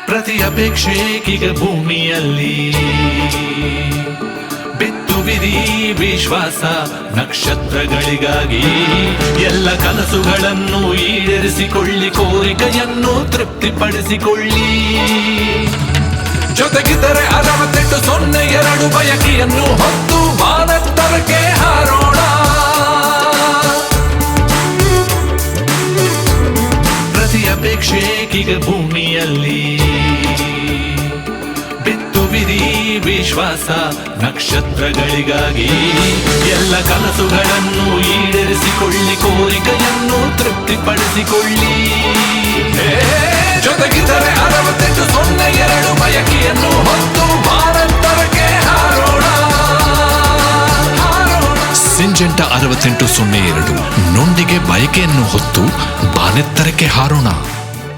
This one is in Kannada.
ಪ್ರತಿ ಅಪೇಕ್ಷೆಗೀಗ ಭೂಮಿಯಲ್ಲಿ ಬಿತ್ತುವಿರಿ ವಿಶ್ವಾಸ ನಕ್ಷತ್ರಗಳಿಗಾಗಿ. ಎಲ್ಲ ಕನಸುಗಳನ್ನು ಈಡೇರಿಸಿಕೊಳ್ಳಿ, ಕೋರಿಕೆಯನ್ನು ತೃಪ್ತಿಪಡಿಸಿಕೊಳ್ಳಿ. ಜೊತೆಗಿದ್ದರೆ 6802 ಬಯಕೆಯನ್ನು ಹೊತ್ತು ಮಾನತ್ತರಕ್ಕೆ ಹಾರೋಣ. ಪ್ರತಿ ಅಪೇಕ್ಷೆಗೀಗ ಭೂಮಿಯಲ್ಲಿ ಬಿತ್ತುವಿರಿ ವಿಶ್ವಾಸ ನಕ್ಷತ್ರಗಳಿಗಾಗಿ. ಎಲ್ಲ ಕನಸುಗಳನ್ನು ಈಡೇರಿಸಿಕೊಳ್ಳಿ, ಕೋರಿಕೆಯನ್ನು ತೃಪ್ತಿಪಡಿಸಿಕೊಳ್ಳಿ. ಜೊತೆಗಿದ್ದರೆ 6802 ಬಯಕೆಯನ್ನು ಹೊತ್ತು ಮಾನತ್ತರಕ್ಕೆ ಹಾರೋಣ. ಸಿಂಜೆಂಟಾ 6802 ನೊಂದಿಗೆ ಬಯಕೆಯನ್ನು ಹೊತ್ತು ಬಾನೆತ್ತರಕ್ಕೆ ಹಾರೋಣ.